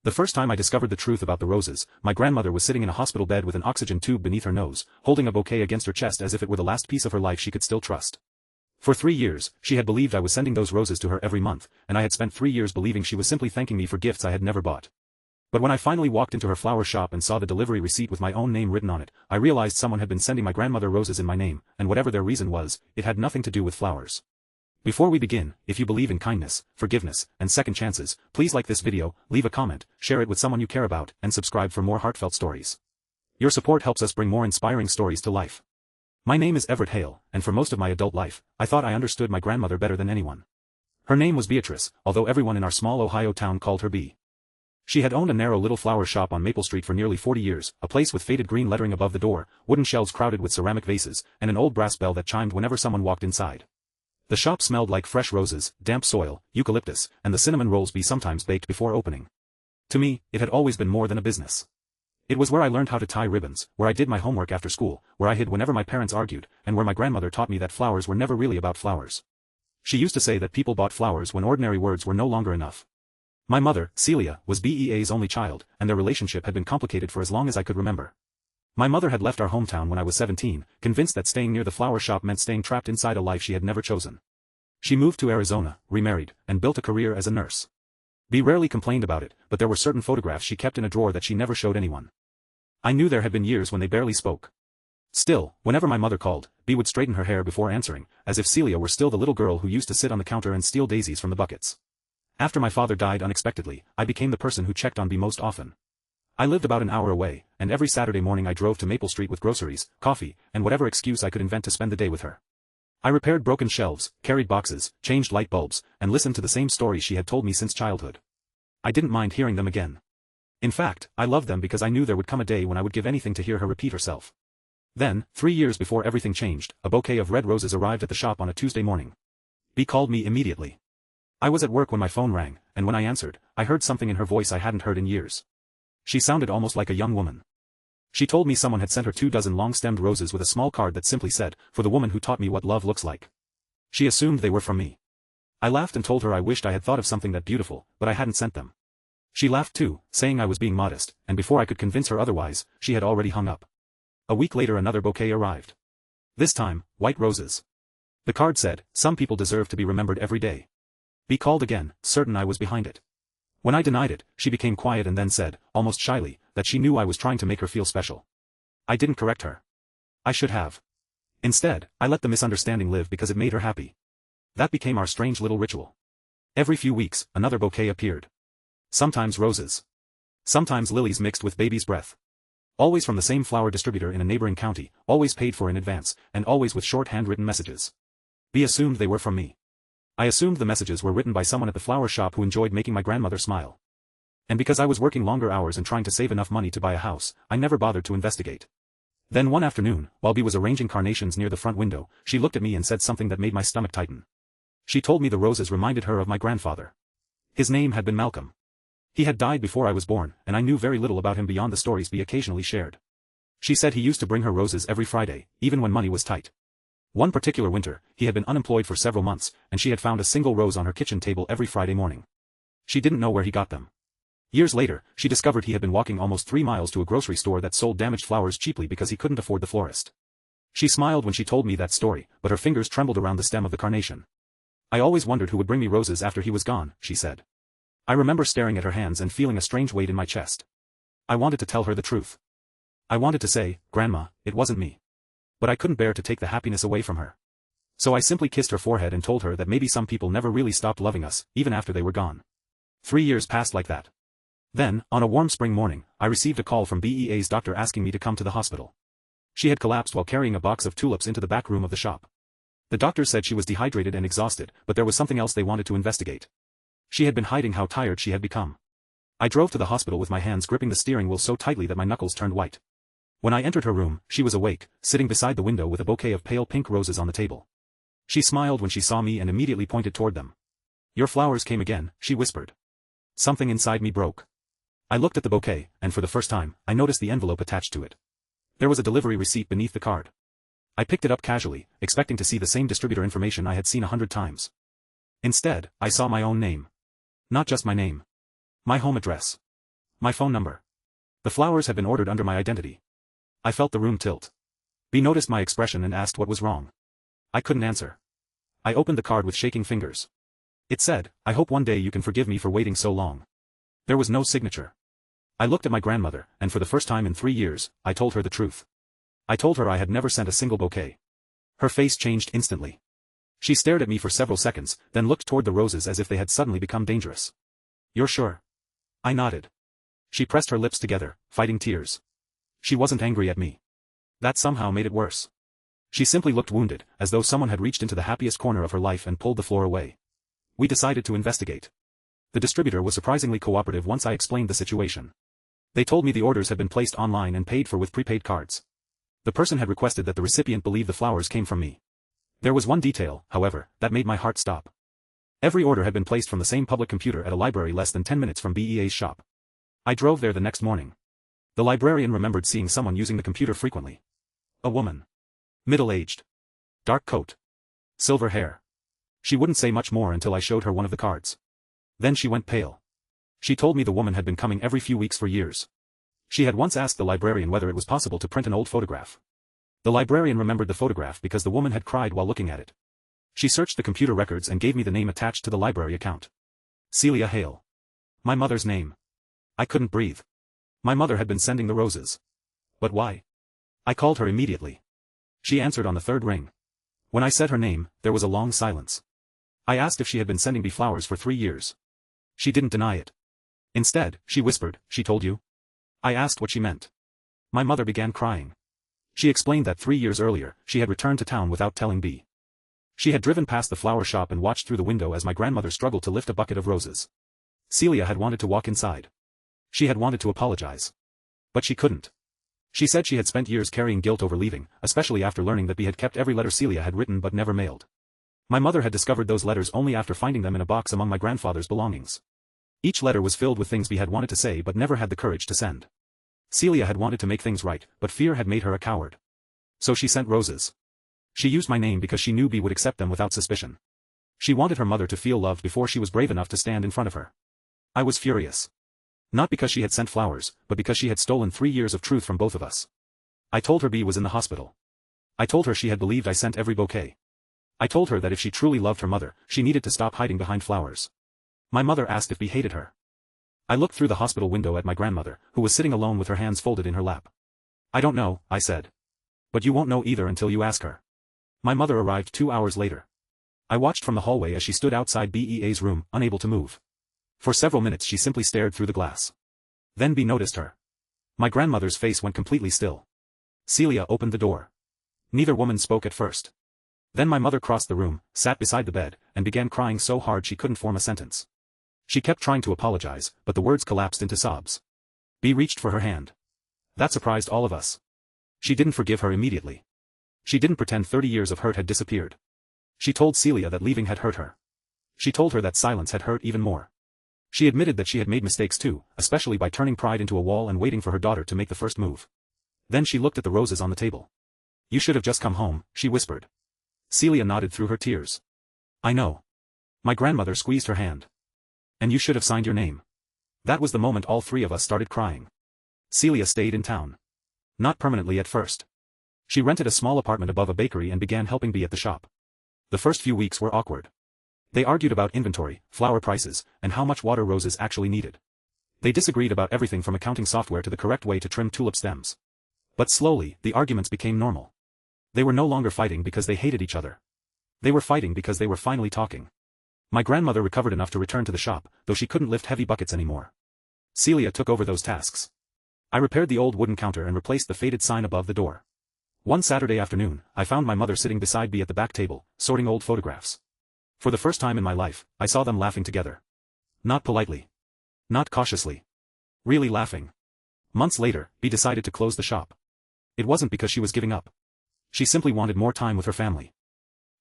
The first time I discovered the truth about the roses, my grandmother was sitting in a hospital bed with an oxygen tube beneath her nose, holding a bouquet against her chest as if it were the last piece of her life she could still trust. For 3 years, she had believed I was sending those roses to her every month, and I had spent 3 years believing she was simply thanking me for gifts I had never bought. But when I finally walked into her flower shop and saw the delivery receipt with my own name written on it, I realized someone had been sending my grandmother roses in my name, and whatever their reason was, it had nothing to do with flowers. Before we begin, if you believe in kindness, forgiveness, and second chances, please like this video, leave a comment, share it with someone you care about, and subscribe for more heartfelt stories. Your support helps us bring more inspiring stories to life. My name is Everett Hale, and for most of my adult life, I thought I understood my grandmother better than anyone. Her name was Beatrice, although everyone in our small Ohio town called her Bea. She had owned a narrow little flower shop on Maple Street for nearly 40 years, a place with faded green lettering above the door, wooden shelves crowded with ceramic vases, and an old brass bell that chimed whenever someone walked inside. The shop smelled like fresh roses, damp soil, eucalyptus, and the cinnamon rolls Bea sometimes baked before opening. To me, it had always been more than a business. It was where I learned how to tie ribbons, where I did my homework after school, where I hid whenever my parents argued, and where my grandmother taught me that flowers were never really about flowers. She used to say that people bought flowers when ordinary words were no longer enough. My mother, Celia, was Bea's only child, and their relationship had been complicated for as long as I could remember. My mother had left our hometown when I was 17, convinced that staying near the flower shop meant staying trapped inside a life she had never chosen. She moved to Arizona, remarried, and built a career as a nurse. Bea rarely complained about it, but there were certain photographs she kept in a drawer that she never showed anyone. I knew there had been years when they barely spoke. Still, whenever my mother called, Bea would straighten her hair before answering, as if Celia were still the little girl who used to sit on the counter and steal daisies from the buckets. After my father died unexpectedly, I became the person who checked on Bea most often. I lived about an hour away, and every Saturday morning I drove to Maple Street with groceries, coffee, and whatever excuse I could invent to spend the day with her. I repaired broken shelves, carried boxes, changed light bulbs, and listened to the same stories she had told me since childhood. I didn't mind hearing them again. In fact, I loved them because I knew there would come a day when I would give anything to hear her repeat herself. Then, 3 years before everything changed, a bouquet of red roses arrived at the shop on a Tuesday morning. Bea called me immediately. I was at work when my phone rang, and when I answered, I heard something in her voice I hadn't heard in years. She sounded almost like a young woman. She told me someone had sent her 24 long-stemmed roses with a small card that simply said, "For the woman who taught me what love looks like." She assumed they were from me. I laughed and told her I wished I had thought of something that beautiful, but I hadn't sent them. She laughed too, saying I was being modest, and before I could convince her otherwise, she had already hung up. A week later another bouquet arrived. This time, white roses. The card said, "Some people deserve to be remembered every day." Bea called again, certain I was behind it. When I denied it, she became quiet and then said, almost shyly, that she knew I was trying to make her feel special. I didn't correct her. I should have. Instead, I let the misunderstanding live because it made her happy. That became our strange little ritual. Every few weeks, another bouquet appeared. Sometimes roses. Sometimes lilies mixed with baby's breath. Always from the same flower distributor in a neighboring county, always paid for in advance, and always with short handwritten messages. Bea assumed they were from me. I assumed the messages were written by someone at the flower shop who enjoyed making my grandmother smile. And because I was working longer hours and trying to save enough money to buy a house, I never bothered to investigate. Then one afternoon, while Bea was arranging carnations near the front window, she looked at me and said something that made my stomach tighten. She told me the roses reminded her of my grandfather. His name had been Malcolm. He had died before I was born, and I knew very little about him beyond the stories Bea occasionally shared. She said he used to bring her roses every Friday, even when money was tight. One particular winter, he had been unemployed for several months, and she had found a single rose on her kitchen table every Friday morning. She didn't know where he got them. Years later, she discovered he had been walking almost 3 miles to a grocery store that sold damaged flowers cheaply because he couldn't afford the florist. She smiled when she told me that story, but her fingers trembled around the stem of the carnation. I always wondered who would bring me roses after he was gone, she said. I remember staring at her hands and feeling a strange weight in my chest. I wanted to tell her the truth. I wanted to say, "Grandma, it wasn't me." But I couldn't bear to take the happiness away from her. So I simply kissed her forehead and told her that maybe some people never really stopped loving us, even after they were gone. 3 years passed like that. Then, on a warm spring morning, I received a call from Bea's doctor asking me to come to the hospital. She had collapsed while carrying a box of tulips into the back room of the shop. The doctor said she was dehydrated and exhausted, but there was something else they wanted to investigate. She had been hiding how tired she had become. I drove to the hospital with my hands gripping the steering wheel so tightly that my knuckles turned white. When I entered her room, she was awake, sitting beside the window with a bouquet of pale pink roses on the table. She smiled when she saw me and immediately pointed toward them. "Your flowers came again," she whispered. Something inside me broke. I looked at the bouquet, and for the first time, I noticed the envelope attached to it. There was a delivery receipt beneath the card. I picked it up casually, expecting to see the same distributor information I had seen 100 times. Instead, I saw my own name. Not just my name. My home address. My phone number. The flowers had been ordered under my identity. I felt the room tilt. B noticed my expression and asked what was wrong. I couldn't answer. I opened the card with shaking fingers. It said, "I hope one day you can forgive me for waiting so long." There was no signature. I looked at my grandmother, and for the first time in 3 years, I told her the truth. I told her I had never sent a single bouquet. Her face changed instantly. She stared at me for several seconds, then looked toward the roses as if they had suddenly become dangerous. "You're sure?" I nodded. She pressed her lips together, fighting tears. She wasn't angry at me. That somehow made it worse. She simply looked wounded, as though someone had reached into the happiest corner of her life and pulled the floor away. We decided to investigate. The distributor was surprisingly cooperative once I explained the situation. They told me the orders had been placed online and paid for with prepaid cards. The person had requested that the recipient believe the flowers came from me. There was one detail, however, that made my heart stop. Every order had been placed from the same public computer at a library less than 10 minutes from BEA's shop. I drove there the next morning. The librarian remembered seeing someone using the computer frequently. A woman. Middle-aged. Dark coat. Silver hair. She wouldn't say much more until I showed her one of the cards. Then she went pale. She told me the woman had been coming every few weeks for years. She had once asked the librarian whether it was possible to print an old photograph. The librarian remembered the photograph because the woman had cried while looking at it. She searched the computer records and gave me the name attached to the library account. Celia Hale. My mother's name. I couldn't breathe. My mother had been sending the roses. But why? I called her immediately. She answered on the third ring. When I said her name, there was a long silence. I asked if she had been sending me flowers for 3 years. She didn't deny it. Instead, she whispered, "She told you?" I asked what she meant. My mother began crying. She explained that 3 years earlier, she had returned to town without telling B. She had driven past the flower shop and watched through the window as my grandmother struggled to lift a bucket of roses. Celia had wanted to walk inside. She had wanted to apologize. But she couldn't. She said she had spent years carrying guilt over leaving, especially after learning that B had kept every letter Celia had written but never mailed. My mother had discovered those letters only after finding them in a box among my grandfather's belongings. Each letter was filled with things B had wanted to say but never had the courage to send. Celia had wanted to make things right, but fear had made her a coward. So she sent roses. She used my name because she knew B would accept them without suspicion. She wanted her mother to feel loved before she was brave enough to stand in front of her. I was furious. Not because she had sent flowers, but because she had stolen 3 years of truth from both of us. I told her B was in the hospital. I told her she had believed I sent every bouquet. I told her that if she truly loved her mother, she needed to stop hiding behind flowers. My mother asked if B hated her. I looked through the hospital window at my grandmother, who was sitting alone with her hands folded in her lap. "I don't know," I said. "But you won't know either until you ask her." My mother arrived 2 hours later. I watched from the hallway as she stood outside BEA's room, unable to move. For several minutes she simply stared through the glass. Then B noticed her. My grandmother's face went completely still. Celia opened the door. Neither woman spoke at first. Then my mother crossed the room, sat beside the bed, and began crying so hard she couldn't form a sentence. She kept trying to apologize, but the words collapsed into sobs. B reached for her hand. That surprised all of us. She didn't forgive her immediately. She didn't pretend 30 years of hurt had disappeared. She told Celia that leaving had hurt her. She told her that silence had hurt even more. She admitted that she had made mistakes too, especially by turning pride into a wall and waiting for her daughter to make the first move. Then she looked at the roses on the table. "You should have just come home," she whispered. Celia nodded through her tears. "I know." My grandmother squeezed her hand. "And you should have signed your name." That was the moment all 3 of us started crying. Celia stayed in town. Not permanently at first. She rented a small apartment above a bakery and began helping B at the shop. The first few weeks were awkward. They argued about inventory, flower prices, and how much water roses actually needed. They disagreed about everything from accounting software to the correct way to trim tulip stems. But slowly, the arguments became normal. They were no longer fighting because they hated each other. They were fighting because they were finally talking. My grandmother recovered enough to return to the shop, though she couldn't lift heavy buckets anymore. Celia took over those tasks. I repaired the old wooden counter and replaced the faded sign above the door. One Saturday afternoon, I found my mother sitting beside me at the back table, sorting old photographs. For the first time in my life, I saw them laughing together. Not politely. Not cautiously. Really laughing. Months later, B decided to close the shop. It wasn't because she was giving up. She simply wanted more time with her family.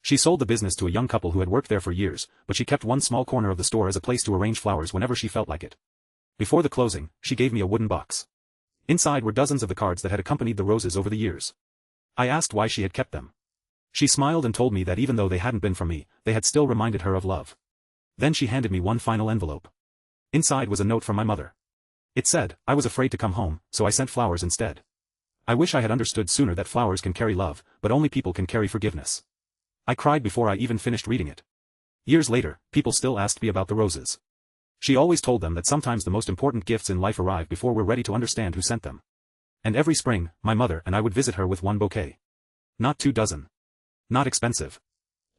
She sold the business to a young couple who had worked there for years, but she kept one small corner of the store as a place to arrange flowers whenever she felt like it. Before the closing, she gave me a wooden box. Inside were dozens of the cards that had accompanied the roses over the years. I asked why she had kept them. She smiled and told me that even though they hadn't been from me, they had still reminded her of love. Then she handed me one final envelope. Inside was a note from my mother. It said, I was afraid to come home, so I sent flowers instead. I wish I had understood sooner that flowers can carry love, but only people can carry forgiveness. I cried before I even finished reading it. Years later, people still asked me about the roses. She always told them that sometimes the most important gifts in life arrive before we're ready to understand who sent them. And every spring, my mother and I would visit her with one bouquet. Not 2 dozen. Not expensive.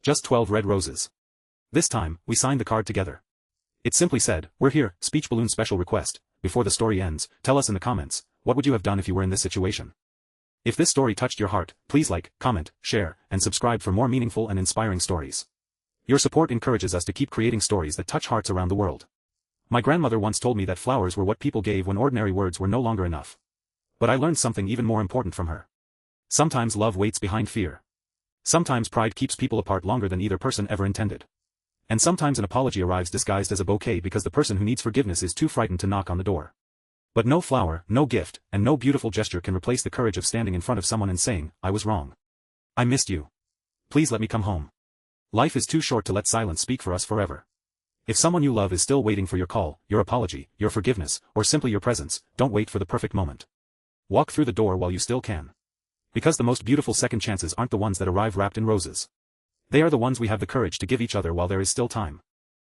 Just 12 red roses. This time, we signed the card together. It simply said, "We're here, speech balloon special request. Before the story ends, tell us in the comments, what would you have done if you were in this situation?" If this story touched your heart, please like, comment, share, and subscribe for more meaningful and inspiring stories. Your support encourages us to keep creating stories that touch hearts around the world. My grandmother once told me that flowers were what people gave when ordinary words were no longer enough. But I learned something even more important from her. Sometimes love waits behind fear. Sometimes pride keeps people apart longer than either person ever intended. And sometimes an apology arrives disguised as a bouquet because the person who needs forgiveness is too frightened to knock on the door. But no flower, no gift, and no beautiful gesture can replace the courage of standing in front of someone and saying, "I was wrong. I missed you. Please let me come home." Life is too short to let silence speak for us forever. If someone you love is still waiting for your call, your apology, your forgiveness, or simply your presence, don't wait for the perfect moment. Walk through the door while you still can. Because the most beautiful second chances aren't the ones that arrive wrapped in roses. They are the ones we have the courage to give each other while there is still time.